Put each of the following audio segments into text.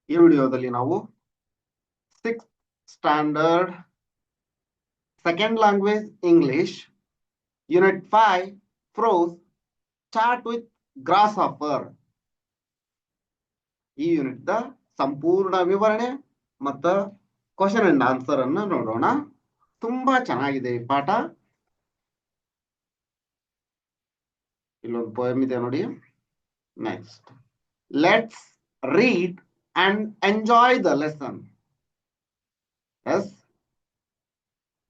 ಈ ವಿಡಿಯೋದಲ್ಲಿ ನಾವು 6th standard second language English unit 5 prose chat with grasshopper ಈ ಯೂನಿಟ್ ದ ಸಂಪೂರ್ಣ ವಿವರಣೆ ಮತ್ತು ಕ್ವಶನ್ ಅಂಡ್ ಆನ್ಸರ್ ಅನ್ನು ನೋಡೋಣ. ತುಂಬಾ ಚೆನ್ನಾಗಿದೆ ಈ ಪಾಠ. ಇಲ್ಲೊಂದು ಪೋಯಮ್ ಇದೆ ನೋಡಿ. Next, let's read and enjoy the lesson. Yes.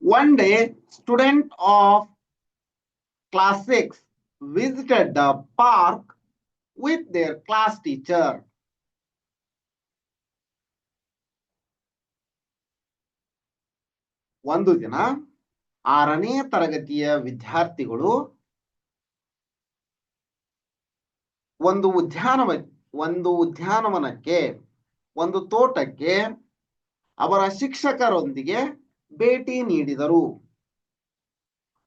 One day, student of class 6 visited the park with their class teacher. ಒಂದು ದಿನ 6ನೇ ತರಗತಿಯ ವಿದ್ಯಾರ್ಥಿಗಳು ಒಂದು ಉದ್ಯಾನವನಕ್ಕೆ, ಒಂದು ತೋಟಕ್ಕೆ ಅವರ ಶಿಕ್ಷಕರೊಂದಿಗೆ ಭೇಟಿ ನೀಡಿದರು.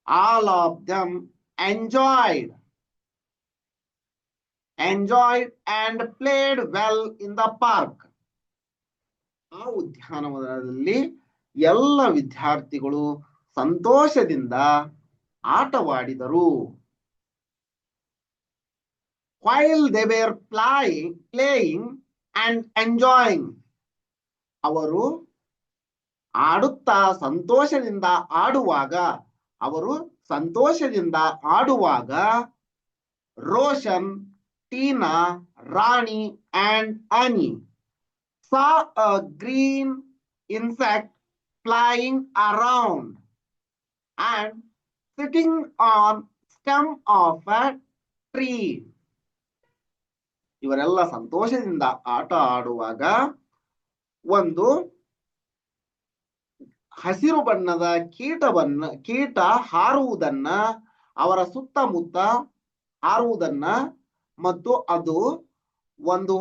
All of them enjoyed and played well in the park. ಆ ಉದ್ಯಾನವನದಲ್ಲಿ ಎಲ್ಲ ವಿದ್ಯಾರ್ಥಿಗಳು ಸಂತೋಷದಿಂದ ಆಟವಾಡಿದರು. While they were playing and enjoying, ಅವರು ಆಡುತ್ತಾ ಸಂತೋಷದಿಂದ ಆಡುವಾಗ ರೋಷನ್, ಟೀನಾ, ರಾಣಿ and Annie saw a green insect flying around and sitting on stem of a tree. ಇವರೆಲ್ಲ ಸಂತೋಷದಿಂದ ಆಟ ಆಡುವಾಗ ಒಂದು ಹಸಿರು ಬಣ್ಣದ ಕೀಟ ಹಾರುವುದನ್ನ, ಅವರ ಸುತ್ತಮುತ್ತ ಹಾರುವುದನ್ನ ಮತ್ತು ಅದು ಒಂದು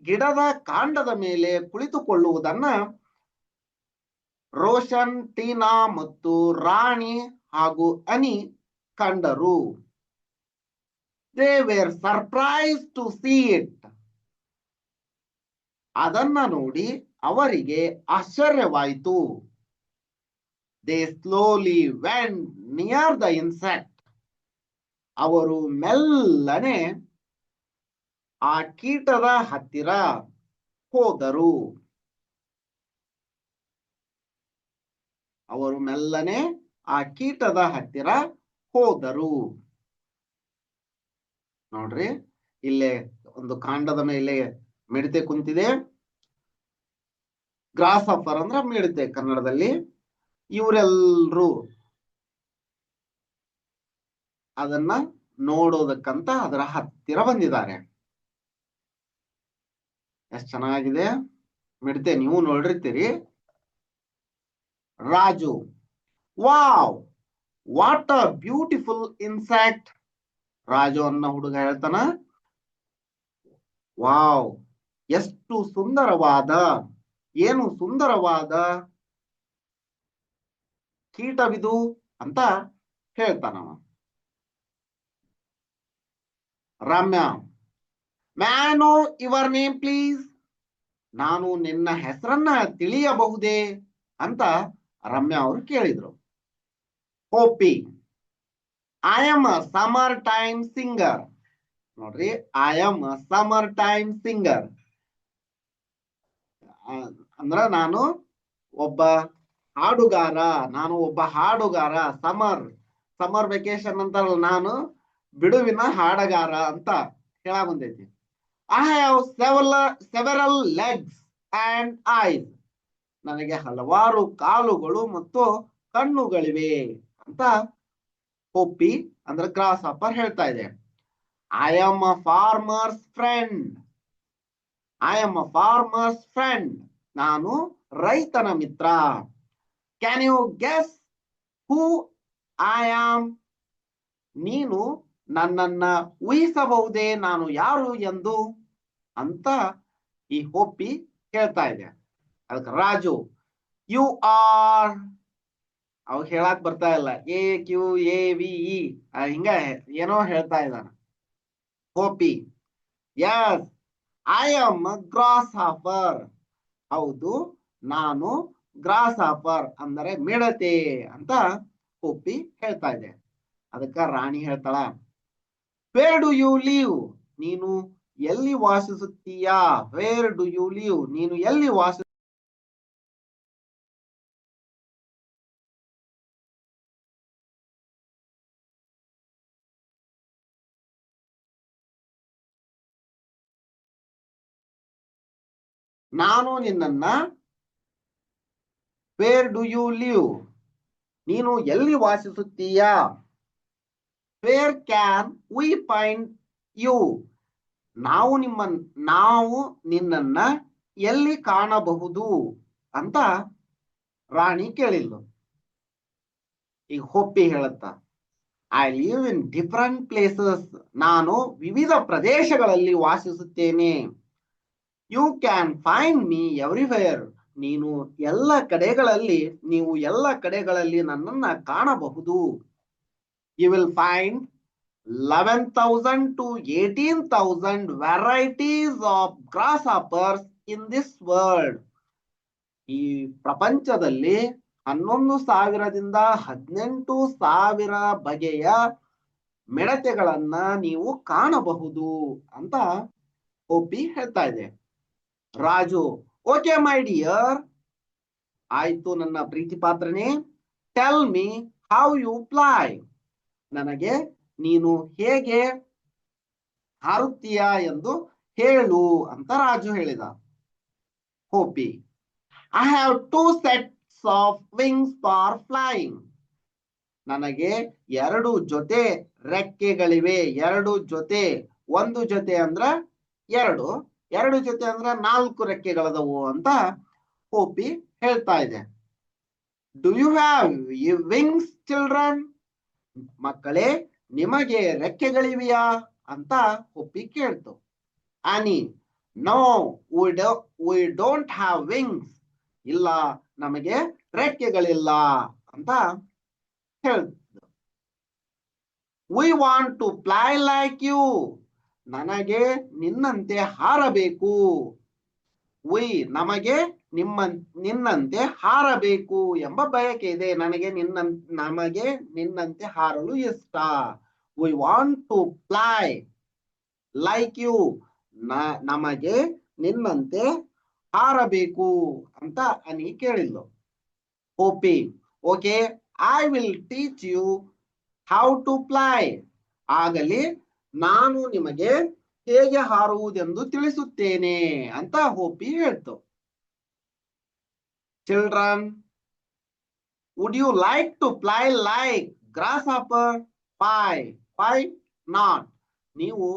ಗಿಡದ ಕಾಂಡದ ಮೇಲೆ ಕುಳಿತುಕೊಳ್ಳುವುದನ್ನ ರೋಷನ್, ಟೀನಾ ಮತ್ತು ರಾಣಿ ಹಾಗೂ ಅನಿ ಕಂಡರು. They were surprised to see it. ಅದನ್ನ ನೋಡಿ ಅವರಿಗೆ ಆಶ್ಚರ್ಯವಾಯಿತು. They slowly went near the insect. ಅವರು ಮೆಲ್ಲನೆ ಆ ಕೀಟದ ಹತ್ತಿರ ಹೋದರು. ನೋಡ್ರಿ, ಇಲ್ಲೇ ಒಂದು ಕಾಂಡದ ಮೇಲೆ ಮಿಡತೆ ಕುಂತಿದೆ. ಗ್ರಾಸ್ ಹಾಫರ್ ಅಂದ್ರೆ ಮಿಡತೆ ಕನ್ನಡದಲ್ಲಿ. ಇವರೆಲ್ಲರೂ ಅದನ್ನ ನೋಡೋದಕ್ಕಂತ ಅದರ ಹತ್ತಿರ ಬಂದಿದ್ದಾರೆ. ಎಷ್ಟು ಚೆನ್ನಾಗಿದೆ ಮಿಡತೆ, ನೀವು ನೋಡಿರ್ತೀರಿ. Raju, wow what a beautiful insect. Raju ಅನ್ನ ಹುಡುಗ ಹೇಳ್ತಾನ, ವಾವ್ ಎಷ್ಟು ಸುಂದರವಾದ ಕೀಟವಿದು ಅಂತ ಹೇಳ್ತಾನವ. Ramya, may I know your name please. ನಾನು ನಿನ್ನ ಹೆಸರನ್ನ ತಿಳಿಯಬಹುದೇ ಅಂತ ರಮ್ಯಾ ಅವರು ಕೇಳಿದ್ರು. Hoppy, I am a summer time singer. ನೋಡ್ರಿ, I am a summer time singer ಅಂದ್ರ ನಾನು ಒಬ್ಬ ಹಾಡುಗಾರ. ಸಮರ್ ವೆಕೇಶನ್ ಅಂತಾರಲ್ಲ, ನಾನು ಬಿಡುವಿನ ಹಾಡಗಾರ ಅಂತ ಹೇಳ ಬಂದೈತಿ. I have several legs and ice. ನನಗೆ ಹಲವಾರು ಕಾಲುಗಳು ಮತ್ತು ಕಣ್ಣುಗಳಿವೆ ಅಂತ ಹೋಪಿ ಅಂದ್ರೆ ಗ್ರಾಸ್ ಹಾಫರ್ ಹೇಳ್ತಾ ಇದೆ. I am a farmer's friend. ನಾನು ರೈತನ ಮಿತ್ರ. Can you guess who I am. ನೀನು ನನ್ನನ್ನ ಊಹಿಸಬಹುದೇ ನಾನು ಯಾರು ಎಂದು ಅಂತ ಈ ಹೋಪಿ ಹೇಳ್ತಾ ಇದೆ. ಅದಕ್ಕೆ ರಾಜು, ಯು ಆರ್, ಅವ್ ಹೇಳಕ್ ಬರ್ತಾ ಇಲ್ಲ, AQAVE ಹಿಂಗ ಏನೋ ಹೇಳ್ತಾ ಇದ್ದಾನ Hoppy. Yes, I am grasshopper. ಹೌದು, ನಾನು ಗ್ರಾಸ್ ಹಾಪರ್ ಅಂದರೆ ಮಿಡತೆ ಅಂತ ಹುಪ್ಪಿ ಹೇಳ್ತಾ ಇದೆ. ಅದಕ್ಕ ರಾಣಿ ಹೇಳ್ತಾಳ, ವೇರ್ ಡು ಯು ಲೀವ್, ನೀನು ಎಲ್ಲಿ ವಾಸಿಸುತ್ತೀಯಾ? ವೇರ್ ಡು ಯು ಲೀವ್, ನೀನು ಎಲ್ಲಿ ವಾಸ ನಾನು ನಿನ್ನನ್ನ ವೇರ್ ಡು ಯು ಲಿವ್, ನೀನು ಎಲ್ಲಿ ವಾಸಿಸುತ್ತೀಯಾ? Where can we find you, ನಾವು ನಾವು ನಿನ್ನನ್ನ ಎಲ್ಲಿ ಕಾಣಬಹುದು ಅಂತ ರಾಣಿ ಕೇಳಿದ್ಲು. ಈಗ ಹೊಪ್ಪಿ ಹೇಳುತ್ತ, I live in different places, ನಾನು ವಿವಿಧ ಪ್ರದೇಶಗಳಲ್ಲಿ ವಾಸಿಸುತ್ತೇನೆ. You can find me everywhere, ನೀನು ಎಲ್ಲ ಕಡೆಗಳಲ್ಲಿ ನೀವು ಎಲ್ಲ ಕಡೆಗಳಲ್ಲಿ ನನ್ನನ್ನ ಕಾಣಬಹುದು. You will find 11,000 to 18,000 varieties of grasshoppers in this world. ಈ ಪ್ರಪಂಚದಲ್ಲಿ 11,000ದಿಂದ 18,000 ಬಗೆಯ ಮಿಡತೆಗಳನ್ನ ನೀವು ಕಾಣಬಹುದು ಅಂತ ಒಪ್ಪಿ ಹೇಳ್ತಾ ಇದೆ. ರಾಜು, ಓಕೆ ಮೈ ಡಿಯರ್, ಆಯ್ತು ನನ್ನ ಪ್ರೀತಿ ಪಾತ್ರನೇ, tell me how you fly, ನನಗೆ ನೀನು ಹೇಗೆ ಹಾರುತ್ತೀಯಾ ಎಂದು ಹೇಳು ಅಂತ ರಾಜು ಹೇಳಿದ. Hoppy, I have 2 sets of wings for flying, ನನಗೆ 2 ಜೊತೆ ರೆಕ್ಕೆಗಳಿವೆ. 2 ಜೊತೆ, ಒಂದು ಜೊತೆ ಅಂದ್ರ 2, 2 ಜೊತೆ ಅಂದ್ರ 4 ರೆಕ್ಕೆಗಳದವು ಅಂತ ಹೋಪಿ ಹೇಳ್ತಾ ಇದೆ. Do you have wings children, ಮಕ್ಕಳೇ ನಿಮಗೆ ರೆಕ್ಕೆಗಳಿವೆಯಾ ಅಂತ ಒಪ್ಪಿ ಕೇಳ್ತು. ಆನಿ, no we don't have wings, ಇಲ್ಲ ನಮಗೆ ರೆಕ್ಕೆಗಳಿಲ್ಲ ಅಂತ ಹೇಳ್ತು. We want to fly like you, ನನಗೆ ನಿನ್ನಂತೆ ಹಾರಬೇಕು. ವಿ, ನಮಗೆ ನಿನ್ನಂತೆ ಹಾರಬೇಕು ಎಂಬ ಬಯಕೆ ಇದೆ. ನಮಗೆ ನಿನ್ನಂತೆ ಹಾರಲು ಇಷ್ಟ. We want to fly like you, ನಮಗೆ ನಿನ್ನಂತೆ ಹಾರಬೇಕು ಅಂತ ಅನಿ ಕೇಳಿದ್ಲು. Hoppy, okay I will teach you how to fly, ಆಗಲಿ ನಾನು ನಿಮಗೆ ಹೇಗೆ ಹಾರುವುದೆಂದು ತಿಳಿಸುತ್ತೇನೆ ಅಂತ ಹೋಪಿ ಹೇಳ್ತು. Children, would you like to fly like grasshopper? Why not, ನೀವು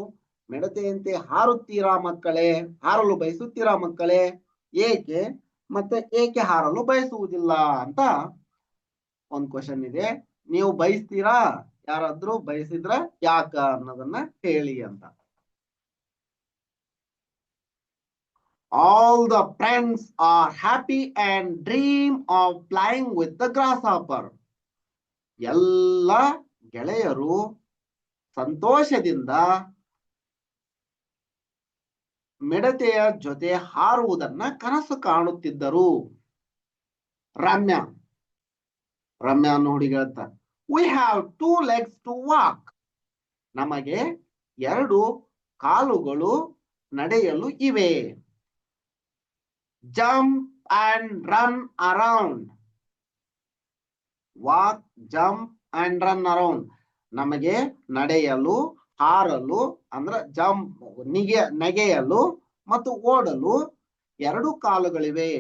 ಮಿಡತೆಯಂತೆ ಹಾರುತ್ತೀರಾ ಮಕ್ಕಳೇ? ಹಾರಲು ಬಯಸುತ್ತೀರಾ ಮಕ್ಕಳೇ? ಏಕೆ? ಮತ್ತೆ ಏಕೆ ಹಾರಲು ಬಯಸುವುದಿಲ್ಲ ಅಂತ ಒಂದು ಕ್ವಶನ್ ಇದೆ. ನೀವು ಬಯಸ್ತೀರಾ? ಯಾರಾದ್ರೂ ಬಯಸಿದ್ರ ಯಾಕ ಅನ್ನೋದನ್ನ ಹೇಳಿ ಅಂತ. All the friends are happy and dream of flying with the grasshopper. ಎಲ್ಲ ಗೆಳೆಯರು ಸಂತೋಷದಿಂದ ಮಿಡತೆಯ ಜೊತೆ ಹಾರುವುದನ್ನ ಕನಸು ಕಾಣುತ್ತಿದ್ದರು. ರಮ್ಯಾ ನೋಡಿ ಹೇಳ್ತಾ, we have 2 legs to walk, ನಮಗೆ 2 ಕಾಲುಗಳು ನಡೆಯಲು ಇವೆ. Jump and run around, walk, jump and run around, ನಮಗೆ ನಡೆಯಲು, ಹಾರಲು ಅಂದ್ರೆ ಜಂಪ್ ನೆಗೆಯಲು ಮತ್ತು ಓಡಲು 2 ಕಾಲುಗಳಿವೆ.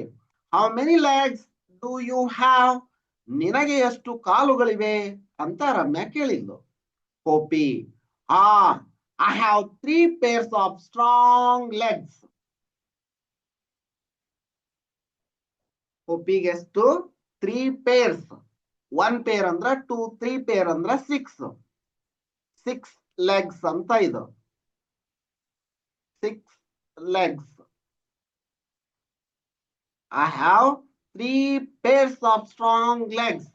How many legs do you have, ನಿನಗೆ ಎಷ್ಟು ಕಾಲುಗಳಿವೆ ಅಂತ ರಮ್ಯಾ ಕೇಳಿದ್ಲು. Hoppy, I have 3 pairs of strong legs. ಹೋಪಿಗೆ ಎಷ್ಟು? 3 pairs. 1 pair ಅಂದ್ರ 2, 3 pair ಅಂದ್ರ 6 legs ಅಂತ ಇದು. 6 legs. I have 3 pairs of strong legs.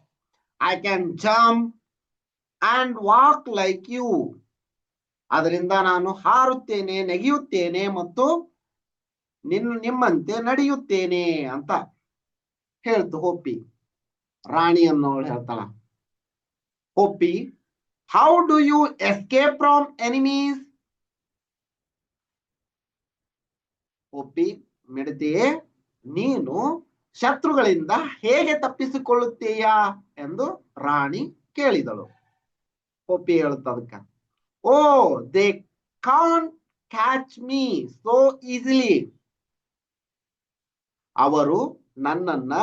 I can jump and walk like you. ಅದರಿಂದ ನಾನು ಹಾರುತ್ತೇನೆ, ನೆಗೆಯುತ್ತೇನೆ ಮತ್ತು ನಿಮ್ಮಂತೆ ನಡೆಯುತ್ತೇನೆ ಅಂತ ಹೇಳ್ತು ಹೋಪಿ. ರಾಣಿ ಅನ್ನೋಳು ಹೇಳ್ತಾಳ, Hoppy, how do you escape from enemies? Hoppy, ಮಿಡತೆ, ನೀನು ಶತ್ರುಗಳಿಂದ ಹೇಗೆ ತಪ್ಪಿಸಿಕೊಳ್ಳುತ್ತೀಯಾ ಎಂದು ರಾಣಿ ಕೇಳಿದಳು. ಹೋಪಿ ಹೇಳುತ್ತ ಅದಕ್ಕ, oh, they can't catch me so easily. ಅವರು ನನ್ನನ್ನ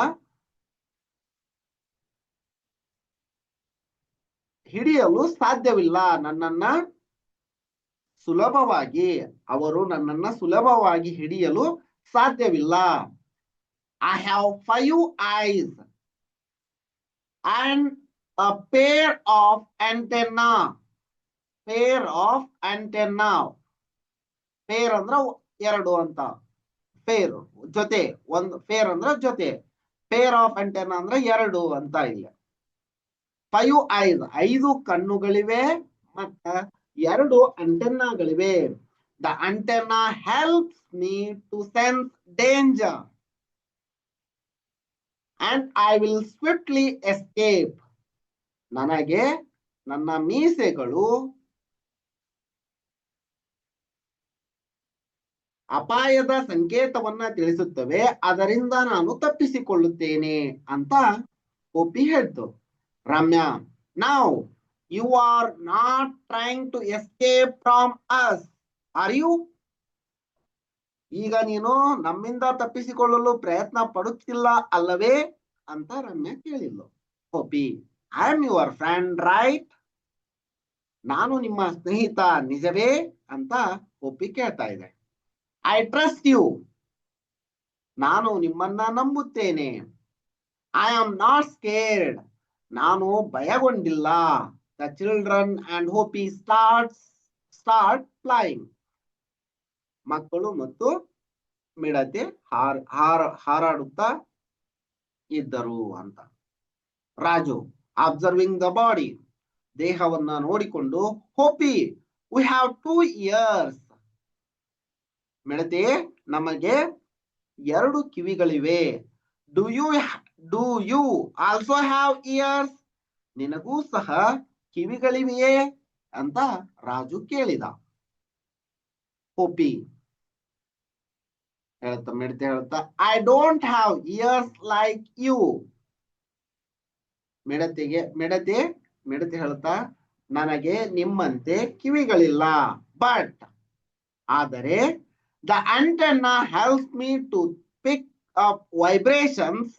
ಹಿಡಿಯಲು ಸಾಧ್ಯವಿಲ್ಲ. ಅವರು ನನ್ನನ್ನ ಸುಲಭವಾಗಿ ಹಿಡಿಯಲು ಸಾಧ್ಯವಿಲ್ಲ. I have 5 eyes and a pair of antenna. Pair of antenna, pair ಅಂದ್ರ 2 ಅಂತ, ಪೇರ್ ಜೊತೆ, ಒಂದು ಪೇರ್ ಅಂದ್ರ ಜೊತೆ, ಪೇರ್ ಆಫ್ ಆಂಟೆನಾ ಅಂದ್ರೆ 2 ಅಂತ. ಇಲ್ಲ, 5 ಐಸ್ 5 ಕಣ್ಣುಗಳಿವೆ ಮತ್ತ 2 ಅಂಟೆನ್ನಾಗಳಿವೆ. The antenna helps me to sense danger and I will swiftly escape. ನನಗೆ ನನ್ನ ಮೀಸೆಗಳು ಅಪಾಯದ ಸಂಕೇತವನ್ನ ತಿಳಿಸುತ್ತವೆ, ಅದರಿಂದ ನಾನು ತಪ್ಪಿಸಿಕೊಳ್ಳುತ್ತೇನೆ ಅಂತ ಹೋಪಿ ಹೇಳ್ತು. Ramya, now you are not trying to escape from us, are you? ಈಗ ನೀನು ನಮ್ಮಿಂದ ತಪ್ಪಿಸಿಕೊಳ್ಳಲು ಪ್ರಯತ್ನ ಪಡುತ್ತಿಲ್ಲ ಅಲ್ಲವೇ ಅಂತ ರಮ್ಯಾ ಕೇಳಿದ್ಲು. Hoppy, I am your friend right? ನಾನು ನಿಮ್ಮ ಸ್ನೇಹಿತ ನಿಜವೇ ಅಂತ ಹೋಪಿ ಕೇಳ್ತಾ ಇದೆ. ಐ ಟ್ರಸ್ಟ್ ಯು, ನಾನು ನಿಮ್ಮನ್ನ ನಂಬುತ್ತೇನೆ. ಐ ಆಮ್ ನಾಟ್ ಸ್ಕೇರ್ಡ್, ನಾನು ಭಯಗೊಂಡಿಲ್ಲ. The children and Hoppy start flying. ಮಕ್ಕಳು ಮತ್ತು ಮಿಡತೆ ಹಾರಾಡುತ್ತಾ ಇದ್ದರು ಅಂತ. ರಾಜು, ಅಬ್ಸರ್ವಿಂಗ್ ದ ಬಾಡಿ, ದೇಹವನ್ನ ನೋಡಿಕೊಂಡು, ಹೋಪಿ, ವಿ ಹ್ಯಾವ್ 2 ಇಯರ್ಸ್. ಮಿಡತೆ, ನಮಗೆ 2 ಕಿವಿಗಳಿವೆ. Do you also have ears? ನಿನಗೂ ಸಹ ಕಿವಿಗಳಿವೆಯೇ ಅಂತ ರಾಜು ಕೇಳಿದ. ಹೋಪಿ ಮಿಡತೆ ಹೇಳ್ತಾ, I don't have ears like you. ಮಿಡತೆ ಹೇಳ್ತಾ, ನನಗೆ ನಿಮ್ಮಂತೆ ಕಿವಿಗಳಿಲ್ಲ. ಬಟ್ ಆದರೆ the antenna helps me to pick up vibrations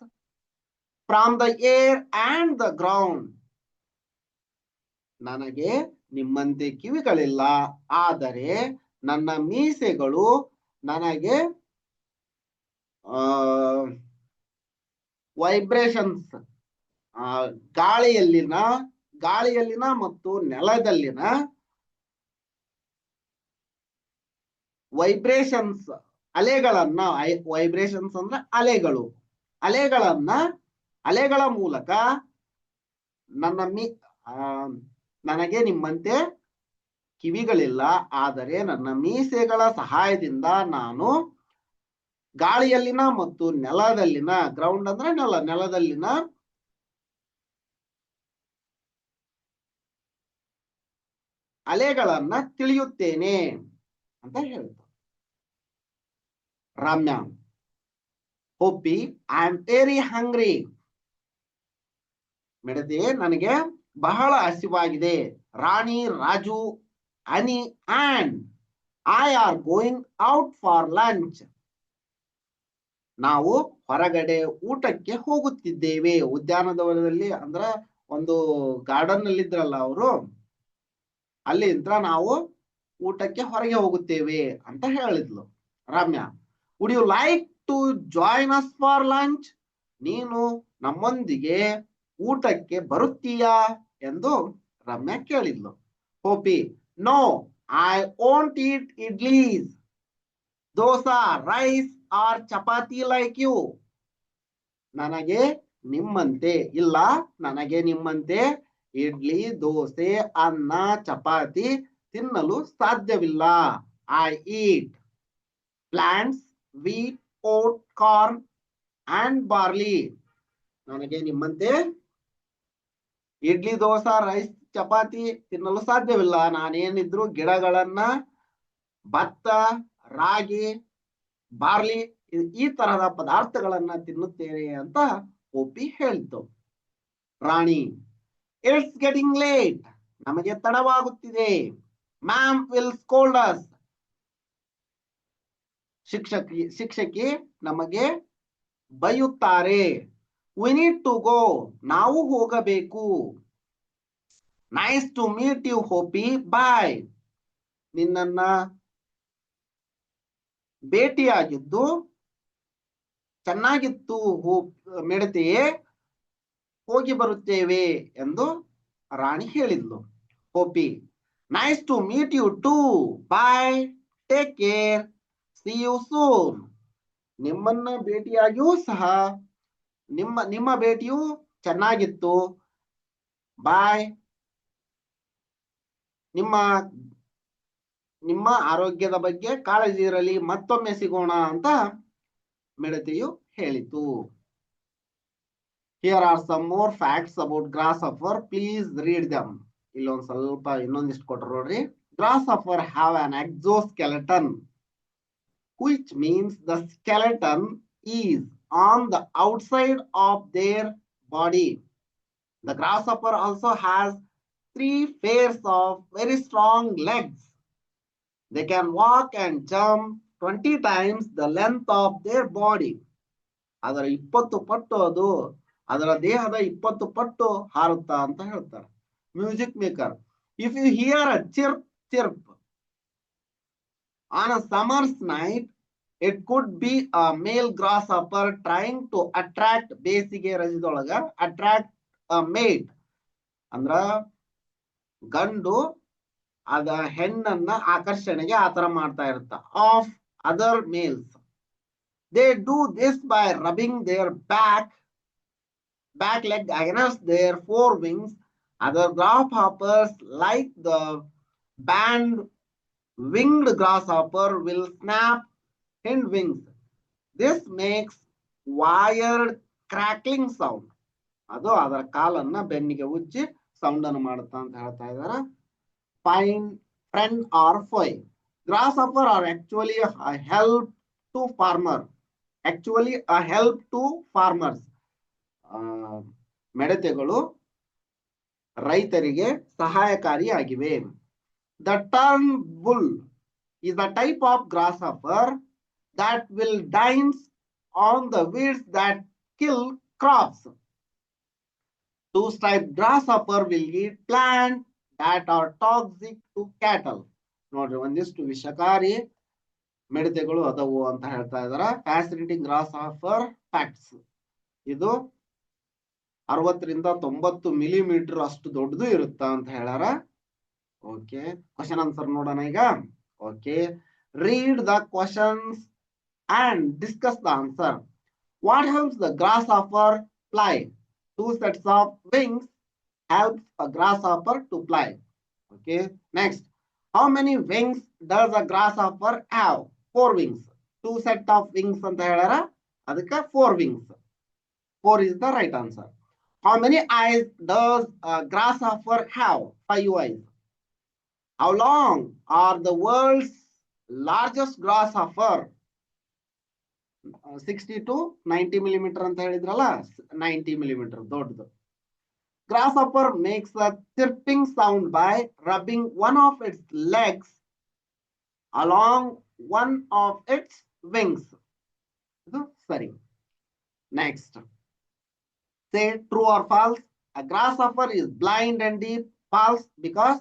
from the air and the ground. ನನಗೆ ನಿಮ್ಮಂತೆ ಕಿವಿಗಳಿಲ್ಲ, ಆದರೆ ನನ್ನ ಮೀಸೆಗಳು ನನಗೆ ವೈಬ್ರೇಷನ್ಸ್, ಗಾಳಿಯಲ್ಲಿನ ಮತ್ತು ನೆಲದಲ್ಲಿನ ವೈಬ್ರೇಷನ್ಸ್ ಅಲೆಗಳನ್ನ, ವೈಬ್ರೇಷನ್ಸ್ ಅಂದ್ರೆ ಅಲೆಗಳ ಮೂಲಕ ನನಗೆ ನಿಮ್ಮಂತೆ ಕಿವಿಗಳಿಲ್ಲ, ಆದರೆ ನನ್ನ ಮೀಸೆಗಳ ಸಹಾಯದಿಂದ ನಾನು ಗಾಳಿಯಲ್ಲಿನ ಮತ್ತು ನೆಲದಲ್ಲಿನ, ಗ್ರೌಂಡ್ ಅಂದ್ರೆ ನೆಲದಲ್ಲಿನ ಅಲೆಗಳನ್ನ ತಿಳಿಯುತ್ತೇನೆ ಅಂತ ಹೇಳ್ತು. Ramya, Hoppy, I am very hungry. ಮಿಡತೆ, ನನಗೆ ಬಹಳ ಹಸಿವಾಗಿದೆ. Rani, Raju, Ani and I are going out for lunch. ನಾವು ಹೊರಗಡೆ ಊಟಕ್ಕೆ ಹೋಗುತ್ತಿದ್ದೇವೆ. ಉದ್ಯಾನವನದಲ್ಲಿ ಅಂದ್ರ ಒಂದು ಗಾರ್ಡನ್ ಅಲ್ಲಿ ಇದ್ರಲ್ಲ ಅವರು, ಅಲ್ಲಿಂದ ನಾವು ಊಟಕ್ಕೆ ಹೊರಗೆ ಹೋಗುತ್ತೇವೆ ಅಂತ ಹೇಳಿದ್ಲು. Ramya, would you like to join us for lunch? ನೀನು ನಮ್ಮೊಂದಿಗೆ ಊಟಕ್ಕೆ ಬರುತ್ತೀಯಾ ಎಂದು ರಮ್ಯಾ ಕೇಳಿದ್ಲು. Hoppy, no, I won't eat idlis, dosa, rice or chapati like you. ನನಗೆ ನಿಮ್ಮಂತೆ ಇಡ್ಲಿ, ದೋಸೆ, ಅನ್ನ, ಚಪಾತಿ ತಿನ್ನಲು ಸಾಧ್ಯವಿಲ್ಲ. I eat plants, wheat, oat, corn and barley. ನನಗೆ ನಿಮ್ಮಂತೆ ಇಡ್ಲಿ, ದೋಸಾ, ರೈಸ್, ಚಪಾತಿ ತಿನ್ನಲು ಸಾಧ್ಯವಿಲ್ಲ. ನಾನೇನಿದ್ರು ಗಿಡಗಳನ್ನ, ಭತ್ತ, ರಾಗಿ, ಬಾರ್ಲಿ ಈ ತರಹದ ಪದಾರ್ಥಗಳನ್ನ ತಿನ್ನುತ್ತೇನೆ ಅಂತ ಒಪ್ಪಿ ಹೇಳಿತು. Rani, it's getting late. ನಮಗೆ ತಡವಾಗುತ್ತಿದೆ. Ma'am will scold us. ಶಿಕ್ಷಕಿ ನಮಗೆ ಬೈಯುತ್ತಾರೆ. We need to go. ನಾವು ಹೋಗಬೇಕು. Nice to meet you Hoppy. Bye. ನಿನ್ನನ್ನ ಭೇಟಿಯಾಗಿದ್ದು ಚೆನ್ನಾಗಿತ್ತು ಮಿಡತೆಯೇ, ಹೋಗಿ ಬರುತ್ತೇವೆ ಎಂದು ರಾಣಿ ಹೇಳಿದ್ಲು. Hoppy, nice to meet you too. Bye, take care, see you soon. ನಿಮ್ಮನ್ನ ಭೇಟಿಯಾಗಿಯೂ ಸಹ ನಿಮ್ಮ ಭೇಟಿಯು ಚೆನ್ನಾಗಿತ್ತು. ಬಾಯ್. ನಿಮ್ಮ ಆರೋಗ್ಯದ ಬಗ್ಗೆ ಕಾಳಜಿ ಇರಲಿ, ಮತ್ತೊಮ್ಮೆ ಸಿಗೋಣ ಅಂತ ಮಿಡತೆಯು ಹೇಳಿತು. Here are some more facts about grasshopper. Please read them. ಇಲ್ಲೊಂದು ಸ್ವಲ್ಪ ಇನ್ನೊಂದಿಷ್ಟು ಕೊಟ್ಟರು ನೋಡ್ರಿ. Grasshopper have an exoskeleton, which means the skeleton is on the outside of their body. The grasshopper also has 3 pairs of very strong legs. They can walk and jump 20 times the length of their body. ಅದರ 20 ಪಟ್ಟು ಅದು ಅದರ ದೇಹದ 20 ಪಟ್ಟು ಹಾರುತ್ತಾ ಅಂತ ಹೇಳ್ತಾರೆ. Music maker. If you hear a chirp chirp on a summer's night, it could be a male grasshopper trying to attract. ಬೇಸಿಗೆ ರಜದೊಳಗ ಅಟ್ರಾಕ್ಟ್ ಅ ಮೇಟ್ ಅಂದ್ರ ಗಂಡು ಅದ ಹೆಣ್ಣನ್ನ ಆಕರ್ಷಣೆಗೆ ಆತರ ಮಾಡ್ತಾ ಇರುತ್ತ. Of other males. They do this by rubbing their back leg against their forewings. Other grasshoppers, like the band-winged grasshopper, will snap hind wings. This makes wired crackling sound. ಅದು ಅದರ ಕಾಲನ್ನ ಬೆನ್ನಿಗೆ ಉಜ್ಜಿ ಸೌಂಡ್ ಅನ್ನು ಮಾಡುತ್ತಾ ಅಂತ ಹೇಳ್ತಾ ಇದ್ದಾರೆ. Friend or foe. Grasshopper are actually a help to farmer. Actually a help to farmers. ಮಿಡತೆಗಳು ರೈತರಿಗೆ ಸಹಾಯಕಾರಿಯಾಗಿವೆ. The turnbull is a type of grasshopper that will dance on the weeds that kill crops. Two-striped grasshopper will eat plants that are toxic to cattle. ನೋಡ್ರಿ, ಒಂದಿಷ್ಟು ವಿಷಕಾರಿ ಮಿಡತೆಗಳು ಅದವು ಅಂತ ಹೇಳ್ತಾ ಇದಾರೆ. Fascinating grasshopper facts. ಇದು 60 ರಿಂದ 90 ಮಿಲಿಮೀಟರ್ ಅಷ್ಟು ದೊಡ್ಡದು ಇರುತ್ತಾ ಅಂತ ಹೇಳ್ಯಾರ. ಓಕೆ, ಕ್ವಶನ್ ಆನ್ಸರ್ ನೋಡೋಣ ಈಗ. Okay, read the questions and discuss the answer. What helps the grasshopper fly? 2 sets of wings helps a grasshopper to fly. Okay, next, how many wings does a grasshopper have? 4 wings. 2 set of wings ಅಂತ ಹೇಳ್ಯಾರ, ಅದಕ್ಕೆ 4 wings. 4 is the right answer. How many eyes does a grasshopper have? 5 eyes. How long are the world's largest grasshopper? 60 to 90 millimeter ಅಂತ ಹೇಳಿದ್ರಲ್ಲ, 90 millimeter ದೊಡ್ಡದು. Grasshopper makes a chirping sound by rubbing one of its legs along one of its wings. ಇದು ಸರಿ. Next, say true or false. A grasshopper is blind and deaf. False, because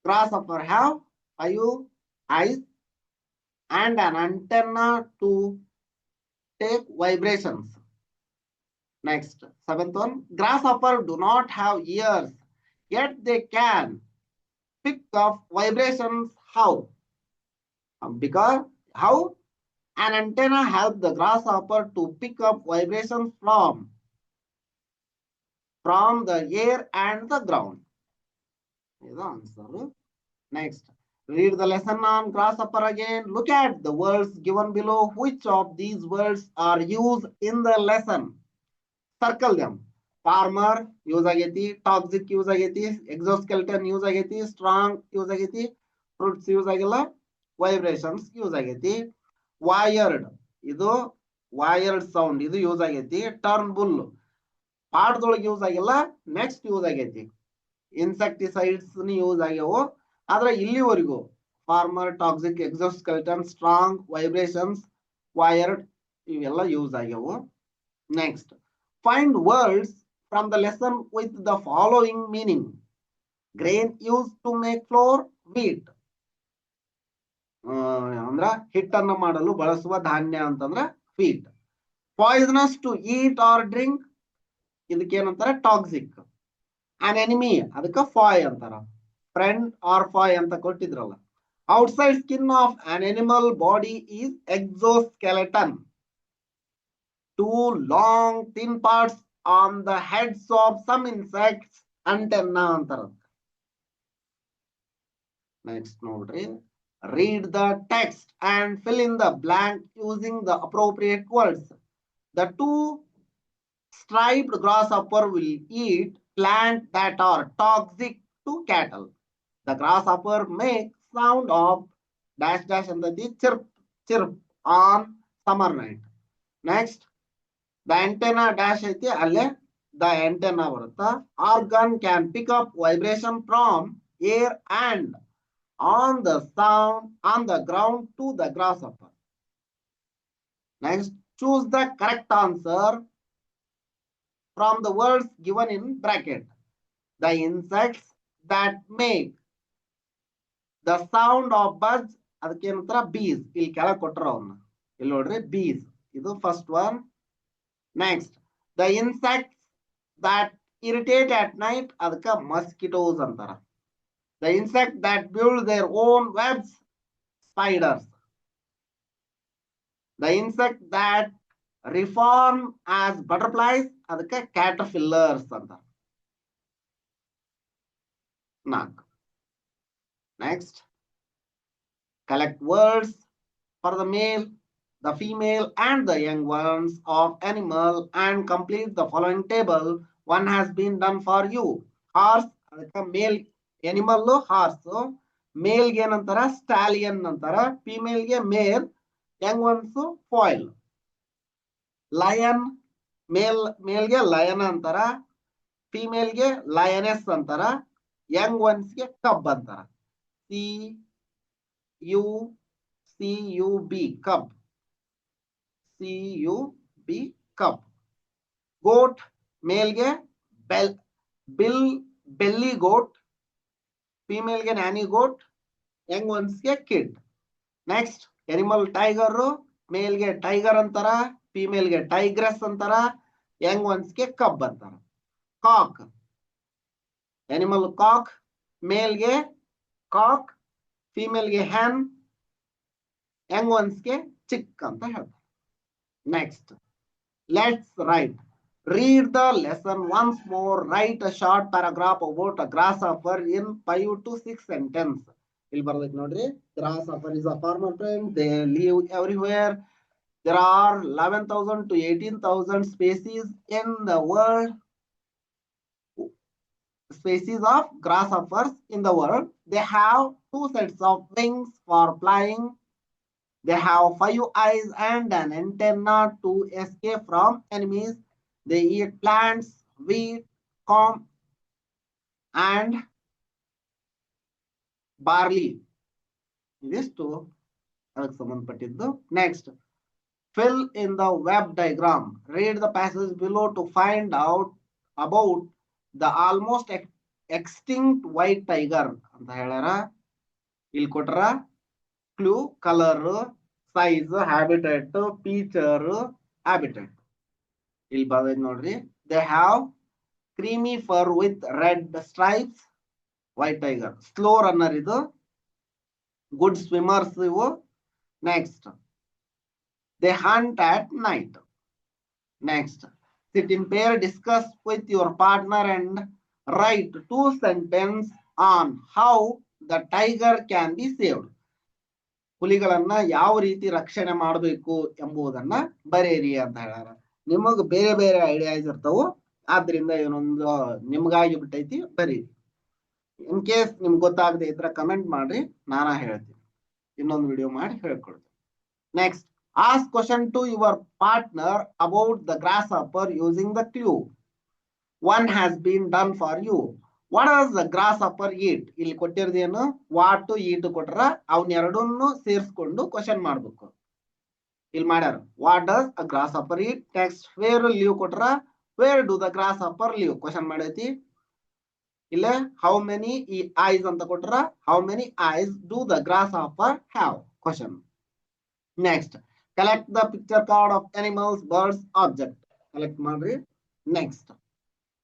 grasshopper have 5 eyes and an antenna to take vibrations. Next, 7th one. Grasshopper do not have ears, yet they can pick up vibrations. How? Because how? An antenna helps the grasshopper to pick up vibrations from the air and the ground. Is the answer. Next, Read the lesson on grasshopper again. Look at the words given below. Which of these words are used in the lesson? Circle them. Farmer use ageti, toxic use ageti, exoskeleton use ageti, strong use ageti, fruits use agilla, vibrations use ageti, wired idu wired sound idu use ageti, turnbull ಪಾಠದೊಳಗೆ use ಆಗಿಲ್ಲ next use ಆಗೈತಿ insecticides use ಆಗ್ಯಾವು ಆದ್ರೆ ಇಲ್ಲಿವರೆಗೂ farmer toxic exoskeleton strong vibrations weird ಇವೆಲ್ಲ use ಆಗ್ಯಾವು next find words from the lesson with the following meaning grain use to make flour wheat ಅಂದ್ರ ಹಿಟ್ಟನ್ನು ಮಾಡಲು ಬಳಸುವ ಧಾನ್ಯ ಅಂತಂದ್ರ wheat poisonous to eat or drink ಇದಕ್ಕೇನಂತಾರ ಟಾಕ್ಸಿಕ್ ಅನ್ ಎನಿಮಿ ಅದಕ್ಕ ಫಾಯ್ ಅಂತಾರ ಫ್ರೆಂಡ್ ಆರ್ ಫಾಯ್ ಅಂತ ಕೊಟ್ಟಿದ್ರಲ್ಲ outside skin of an animal body is exoskeleton two long thin parts on the heads of some insects antenna ಅಂತಾರ next ನೋಡ್ರಿ read the text and fill in the blank using the appropriate words the two striped grasshopper will eat plants that are toxic to cattle. The grasshopper makes sound of dash dash and the chirp chirp on summer night. Next, the antenna dash ಐತಿ ಅಲ್ಲೇ the antenna ಬರುತ್ತಾ organ can pick up vibration from air and on the sound on the ground to the grasshopper. Next, choose the correct answer from the words given in bracket. The insects that make the sound of buzz ಅದಕ್ಕೆ ಏನಂತಾರ bees ಇಲ್ಲಿ ಕೆಳಗೆ ಕೊಟ್ಟರು ಅವನ್ನ ಇಲ್ಲಿ ನೋಡ್ರಿ bees ಇದು first one next the insects that irritate at night ಅದಕ್ಕೆ mosquitoes ಅಂತಾರ the insect that build their own webs spiders the insect that reform as butterflies ಅದಕ್ಕೆ caterpillars ಅಂತಾರ next collect words for the male the female and the young ones of animal and complete the following table one has been done for you horse ಅದಕ್ಕೆ male animal horse male ಗೆ ಏನಂತಾರ stallion ಅಂತಾರ female ಗೆ mare young ones foal lion male ಗೆ lion ಅಂತಾರ female ಗೆ lioness ಅಂತಾರ young ones ಗೆ cub ಅಂತಾರ CUB cub CUB cub goat male ಗೆ belly goat female ಗೆ nanny goat young ones ಗೆ kid next animal tiger male ಗೆ tiger ಅಂತಾರ female ಗೆ tigress ಅಂತಾರ young ones ಗೆ cub ಅಂತಾರ cock animal cock male ಗೆ cock female ಗೆ hen young ones ಗೆ chick ಅಂತ ಹೇಳ್ತಾರೆ next let's write read the lesson once more write a short paragraph about a grasshopper in 5 to 6 sentence ಇಲ್ಲಿ ಬರಬೇಕು ನೋಡ್ರಿ grasshopper is a farmer friend they live everywhere there are 11,000 to 18,000 species in the world species of grasshoppers in the world they have 2 sets of wings for flying they have 5 eyes and an antenna to escape from enemies they eat plants wheat corn and barley ಇದಿಷ್ಟು ಅದಕ್ಕೆ ಸಂಬಂಧಪಟ್ಟಿದ್ದು next fill in the web diagram read the passage below to find out about the almost extinct white tiger ಅಂತ ಹೇಳ್ಯಾರ ಇಲ್ಲಿ ಕೊಟ್ರ clue colour size habitat feature habitat ಇಲ್ಲಿ ಬರ್ತೈತಿ ನೋಡ್ರಿ they have creamy fur with red stripes white tiger slow runner ಇದು good swimmers ಇವು next they hunt at night next sit in pair discuss with your partner and write 2 sentences on how the tiger can be saved. ಹುಲಿಗಳನ್ನ ಯಾವ ರೀತಿ ರಕ್ಷಣೆ ಮಾಡಬೇಕು ಎಂಬುದನ್ನ ಬರೆಯಿರಿ ಅಂತ ಹೇಳ್ಯಾರ. ನಿಮಗ್ ಬೇರೆ ಬೇರೆ ಐಡಿಯಾಸ್ ಇರ್ತಾವು, ಆದ್ರಿಂದ ಏನೊಂದು ನಿಮ್ಗಾಗಿ ಬಿಟ್ಟೈತಿ, ಬರೀರಿ. ಇನ್ ಕೇಸ್ ನಿಮ್ಗೆ ಗೊತ್ತಾಗದೆ ಇದ್ರ ಕಮೆಂಟ್ ಮಾಡ್ರಿ, ನಾನ ಹೇಳ್ತೀನಿ, ಇನ್ನೊಂದು ವಿಡಿಯೋ ಮಾಡಿ ಹೇಳ್ಕೊಡ್ತೀನಿ. Next, ask question to your partner about the grasshopper using the clue. One has been done for you. What does the grasshopper eat? ಇಲ್ಲಿ ಕೊಟ್ಟಿರೋದೇನು, ವಾಟ್ ಈಟ್ ಕೊಟ್ರ ಅವ್ನ ಎರಡನ್ನೂ ಸೇರಿಸ್ಕೊಂಡು ಕ್ವಶನ್ ಮಾಡ್ಬೇಕು. ಇಲ್ಲಿ ಮಾಡ್ಯಾರ, what does a grasshopper eat. Next, where live ಕೊಟ್ರ where do the grasshopper live question ಮಾಡೈತಿ. ಇಲ್ಲ ಹೌ ಮೆನಿ ಐಸ್ ಅಂತ ಕೊಟ್ರ how many eyes do the grasshopper have question. Next, collect the picture card of animals, birds, object. Collect ಮಾಡ್ರಿ. Next,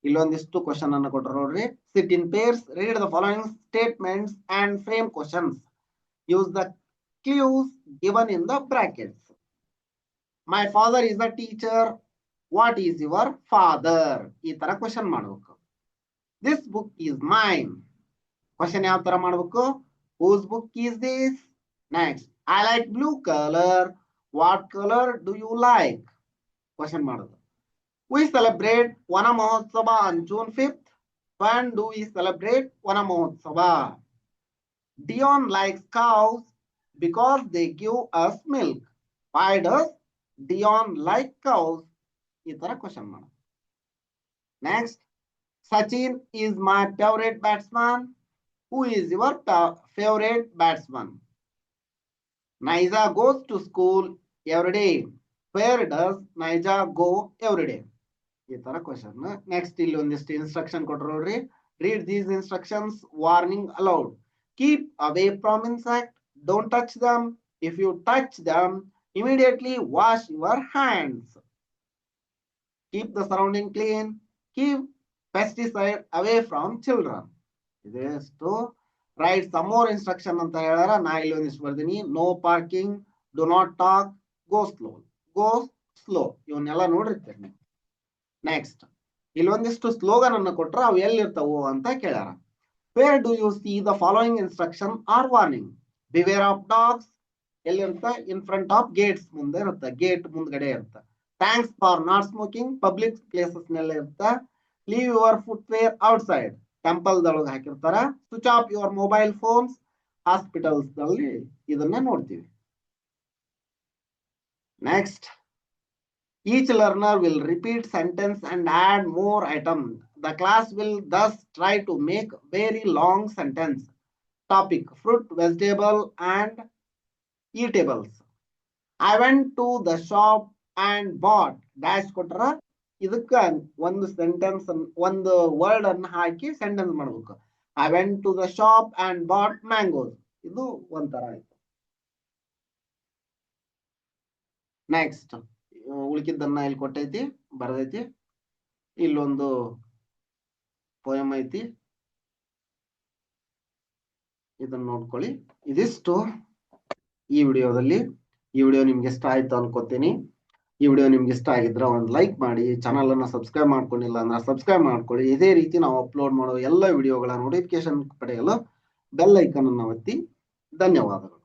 ಇಲ್ಲೊಂದಿಷ್ಟು question ಅನ್ನು ಕೊಟ್ಟರು ನೋಡ್ರಿ. Sit in pairs, read the following statements and frame questions. Use the clues given in the brackets. My father is a teacher. What is your father? ಈ ತರ question ಮಾಡ್ಬೇಕು. This book is mine. Question ಯಾವ ತರ ಮಾಡ್ಬೇಕು, whose book is this. Next, I like blue colour. What colour do you like? Question ಮಾಡೋದು. We celebrate Vana Mahotsava on June 5th. When do we celebrate Vana Mahotsava? Dion likes cows because they give us milk. Why does Dion like cows? ಈ ತರ question ಮಾಡ. Next, Sachin is my favorite batsman. Who is your favorite batsman? Naija goes to school every day. Where does Naija go every day? ಈ ತರ question. Next, ಇಲ್ಲಿ ಒಂದಿಷ್ಟು instruction ಕೊಟ್ಟರು ನೋಡ್ರಿ. Read these instructions. Warning aloud. Keep away from insect. Don't touch them. If you touch them, immediately wash your hands. Keep the surrounding clean. Keep pesticide away from children. ಇದೆಷ್ಟು. Write some more instruction ಅಂತ ಹೇಳ್ಯಾರ. ನಾ ಇಲ್ಲಿ ಒಂದಿಷ್ಟು ಬರ್ತೀನಿ. No parking, do not talk, go slow. Go slow ಇವನ್ನೆಲ್ಲ ನೋಡಿರ್ತೀರಿ. Next, ಇಲ್ಲೊಂದಿಷ್ಟು slogan ಅನ್ನು ಕೊಟ್ರ ಅವು ಎಲ್ಲಿರ್ತಾವು ಅಂತ ಕೇಳ್ಯಾರ. Where do you see the following instruction or warning? Beware of dogs ಎಲ್ಲಿರುತ್ತೆ? ಇನ್ ಫ್ರಂಟ್ ಆಫ್ ಗೇಟ್ಸ್ ಮುಂದೆ ಇರುತ್ತೆ, ಗೇಟ್ ಮುಂದ್ಗಡೆ ಇರುತ್ತೆ. Thanks for not smoking public places ನಲ್ಲಿ ಇರುತ್ತೆ. Leave your footwear outside, temple ದೊಳಗೆ ಹಾಕಿರ್ತಾರ. Switch off your mobile phones, hospitals ನಲ್ಲಿ ಇದನ್ನ ನೋಡ್ತೀವಿ. Next, each learner will repeat sentence and add more items. The class will thus try to make very long sentence. Topic, fruit, vegetable and eatables. I went to the shop and bought dash ಕೊಟ್ರ ಇದಕ್ಕ ಒಂದು sentence ಒಂದು word ಅನ್ನು ಹಾಕಿ sentence ಮಾಡಬೇಕು. I went to the shop and bought mangoes. ಇದು ಒಂಥರ ಆಯ್ತು. Next, ಉಳಿಕಿದ್ದನ್ನ ಇಲ್ಲಿ ಕೊಟ್ಟೈತಿ, ಬರದೈತಿ. ಇಲ್ಲೊಂದು ಪೋಯಮ್ ಐತಿ, ಇದನ್ನ ನೋಡ್ಕೊಳ್ಳಿ. ಇದಿಷ್ಟು ಈ ವಿಡಿಯೋದಲ್ಲಿ. ಈ ವಿಡಿಯೋ ನಿಮ್ಗೆ ಇಷ್ಟ ಆಯ್ತು ಅನ್ಕೋತೀನಿ. ಈ ವಿಡಿಯೋ ನಿಮ್ಗೆ ಇಷ್ಟ ಆಗಿದ್ರೆ ಒಂದು ಲೈಕ್ ಮಾಡಿ, ಚಾನಲ್ ಅನ್ನ ಸಬ್ಸ್ಕ್ರೈಬ್ ಮಾಡ್ಕೊಂಡಿಲ್ಲ ಅಂದ್ರೆ ಸಬ್ಸ್ಕ್ರೈಬ್ ಮಾಡ್ಕೊಳ್ಳಿ. ಇದೇ ರೀತಿ ನಾವು ಅಪ್ಲೋಡ್ ಮಾಡೋ ಎಲ್ಲ ವಿಡಿಯೋಗಳ ನೋಟಿಫಿಕೇಶನ್ ಪಡೆಯಲು ಬೆಲ್ ಐಕನ್ ಅನ್ನು ಒತ್ತಿ. ಧನ್ಯವಾದಗಳು.